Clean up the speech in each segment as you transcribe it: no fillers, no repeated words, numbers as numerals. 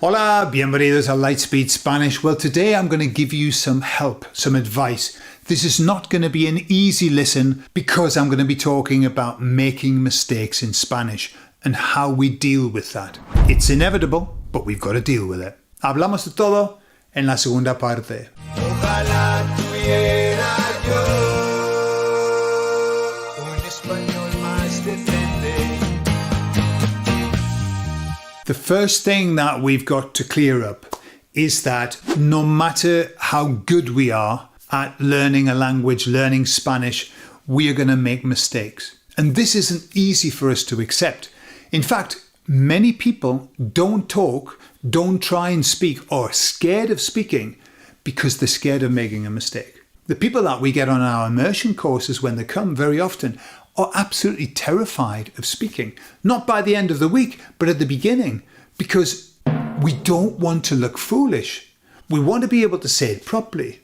Hola, bienvenidos a LightSpeed Spanish. Well, today I'm going to give you some help, some advice. This is not going to be an easy listen because I'm going to be talking about making mistakes in Spanish and how we deal with that. It's inevitable, but we've got to deal with it. Hablamos de todo en la segunda parte. Ojalá tuviera yo un español más decente. The first thing that we've got to clear up is that no matter how good we are at learning a language, learning Spanish, we are going to make mistakes. And this isn't easy for us to accept. In fact, many people don't talk, don't try and speak, or are scared of speaking because they're scared of making a mistake. The people that we get on our immersion courses when they come very often are absolutely terrified of speaking. Not by the end of the week, but at the beginning, because we don't want to look foolish. We want to be able to say it properly.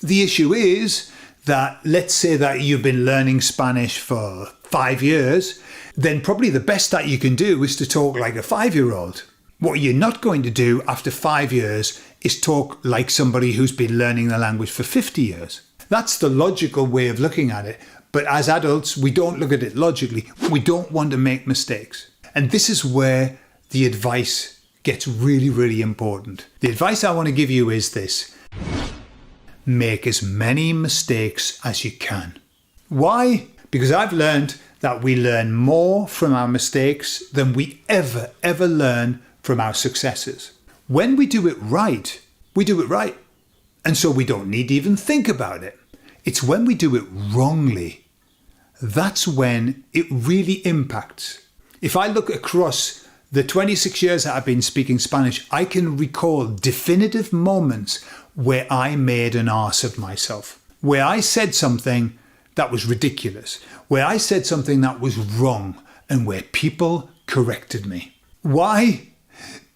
The issue is that, let's say that you've been learning Spanish for 5 years, then probably the best that you can do is to talk like a 5-year-old. What you're not going to do after 5 years is talk like somebody who's been learning the language for 50 years. That's the logical way of looking at it. But as adults, we don't look at it logically. We don't want to make mistakes. And this is where the advice gets really, really important. The advice I want to give you is this. Make as many mistakes as you can. Why? Because I've learned that we learn more from our mistakes than we ever learn from our successes. When we do it right, we do it right. And so we don't need to even think about it. It's when we do it wrongly, that's when it really impacts. If I look across the 26 years that I've been speaking Spanish, I can recall definitive moments where I made an arse of myself, where I said something that was ridiculous, where I said something that was wrong, and where people corrected me. Why?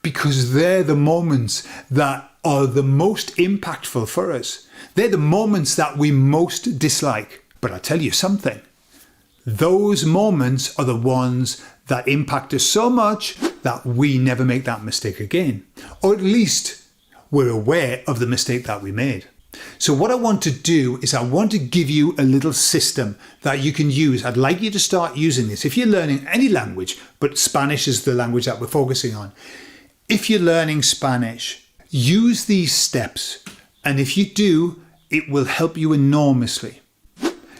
Because they're the moments that are the most impactful for us. They're the moments that we most dislike. But I'll tell you something. Those moments are the ones that impact us so much that we never make that mistake again. Or at least we're aware of the mistake that we made. So what I want to do is I want to give you a little system that you can use. I'd like you to start using this. If you're learning any language, but Spanish is the language that we're focusing on. If you're learning Spanish, use these steps. And if you do, it will help you enormously.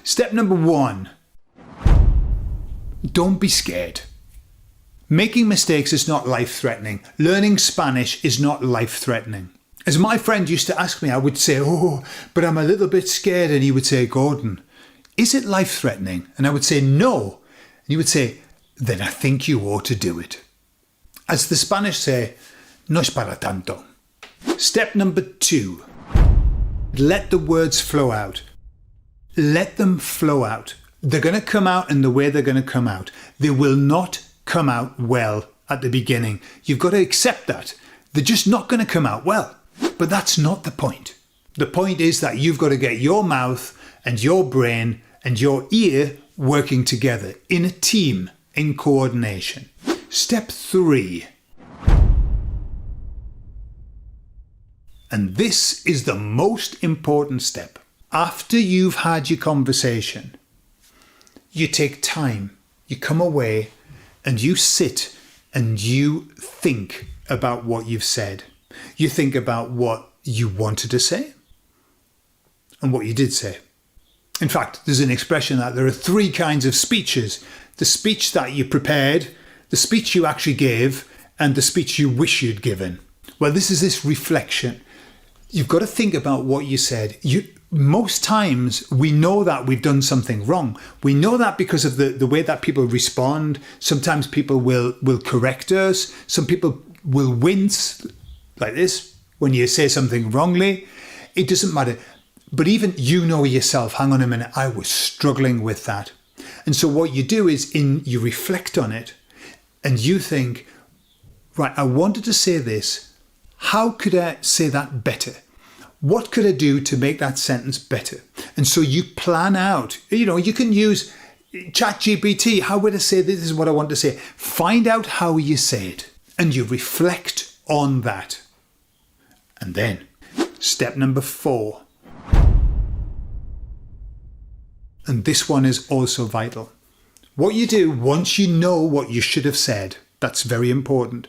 Step number 1. Don't be scared. Making mistakes is not life-threatening. Learning Spanish is not life-threatening. As my friend used to ask me, I would say, but I'm a little bit scared. And he would say, Gordon, is it life-threatening? And I would say, no. And he would say, then I think you ought to do it. As the Spanish say, no es para tanto. Step number 2. Let the words flow out. Let them flow out. They're going to come out in the way they're going to come out. They will not come out well at the beginning. You've got to accept that. They're just not going to come out well. But that's not the point. The point is that you've got to get your mouth and your brain and your ear working together in a team, in coordination. Step 3. And this is the most important step. After you've had your conversation, you take time, you come away and you sit and you think about what you've said. You think about what you wanted to say and what you did say. In fact, there's an expression that there are 3 kinds of speeches. The speech that you prepared, the speech you actually gave, and the speech you wish you'd given. Well, this is this reflection. You've got to think about what you said. Most times we know that we've done something wrong. We know that because of the way that people respond. Sometimes people will correct us. Some people will wince like this when you say something wrongly. It doesn't matter. But even you know yourself, hang on a minute, I was struggling with that. And so what you do is you reflect on it and you think, right, I wanted to say this. How could I say that better? What could I do to make that sentence better? And so you plan out, you can use ChatGPT. How would I say this is what I want to say? Find out how you say it and you reflect on that. And then, step number 4. And this one is also vital. What you do once you know what you should have said, that's very important.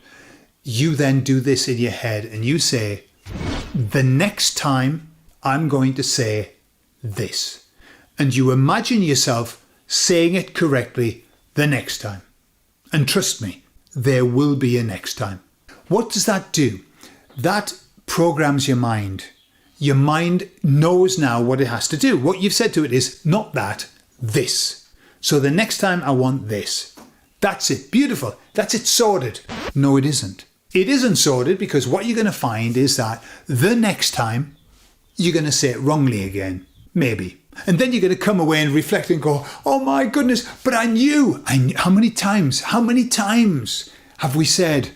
You then do this in your head and you say, the next time I'm going to say this. And you imagine yourself saying it correctly the next time. And trust me, there will be a next time. What does that do? That programs your mind. Your mind knows now what it has to do. What you've said to it is not that, this. So the next time I want this. That's it. Beautiful. That's it sorted. No, it isn't. It isn't sorted because what you're going to find is that the next time you're going to say it wrongly again. Maybe. And then you're going to come away and reflect and go, oh my goodness, but I knew. How many times have we said,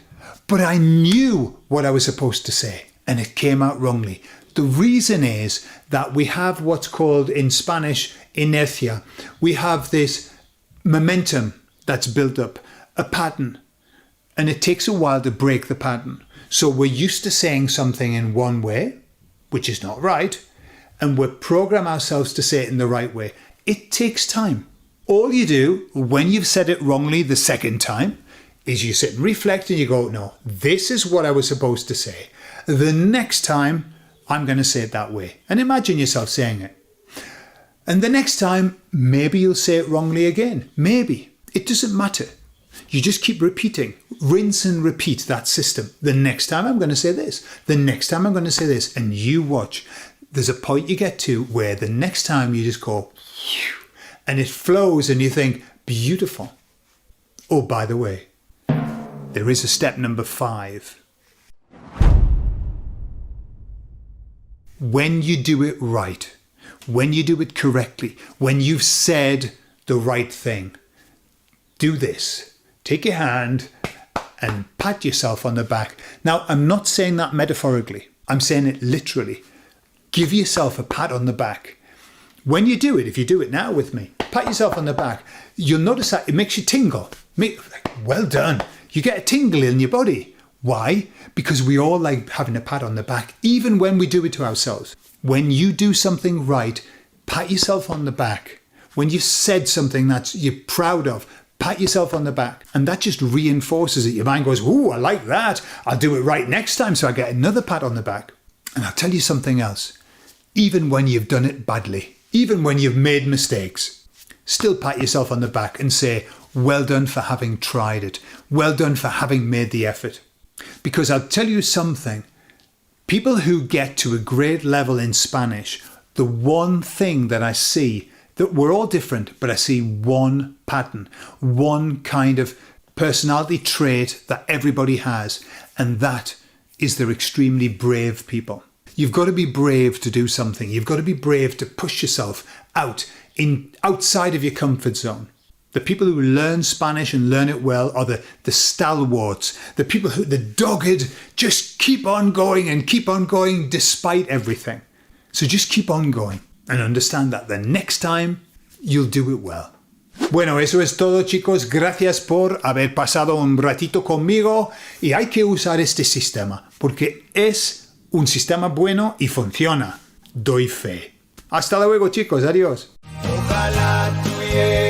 but I knew what I was supposed to say and it came out wrongly. The reason is that we have what's called in Spanish inertia. We have this momentum that's built up, a pattern, and it takes a while to break the pattern. So we're used to saying something in one way, which is not right, and we program ourselves to say it in the right way. It takes time. All you do when you've said it wrongly the second time is you sit and reflect and you go, no, this is what I was supposed to say. The next time I'm going to say it that way. And imagine yourself saying it. And the next time, maybe you'll say it wrongly again. Maybe. It doesn't matter. You just keep repeating. Rinse and repeat that system. The next time I'm going to say this. The next time I'm going to say this. And you watch. There's a point you get to where the next time you just go, and it flows and you think, beautiful. Oh, by the way, there is a step number 5. When you do it right, when you do it correctly, when you've said the right thing, do this. Take your hand and pat yourself on the back. Now, I'm not saying that metaphorically. I'm saying it literally. Give yourself a pat on the back. When you do it, if you do it now with me, pat yourself on the back. You'll notice that it makes you tingle. Well done. You get a tingle in your body. Why? Because we all like having a pat on the back, even when we do it to ourselves. When you do something right, pat yourself on the back. When you've said something that you're proud of, pat yourself on the back. And that just reinforces it. Your mind goes, ooh, I like that. I'll do it right next time. So I get another pat on the back. And I'll tell you something else. Even when you've done it badly, even when you've made mistakes, still pat yourself on the back and say, well done for having tried it. Well done for having made the effort. Because I'll tell you something. People who get to a great level in Spanish, the one thing that I see, that we're all different, but I see one pattern, one kind of personality trait that everybody has, and that is they're extremely brave people. You've got to be brave to do something. You've got to be brave to push yourself outside of your comfort zone. The people who learn Spanish and learn it well are the stalwarts, the people who, the dogged, just keep on going despite everything. So just keep on going and understand that the next time you'll do it well. Bueno, eso es todo, chicos. Gracias por haber pasado un ratito conmigo y hay que usar este sistema porque es un sistema bueno y funciona. Doy fe. Hasta luego, chicos. Adiós. Ojalá tuviera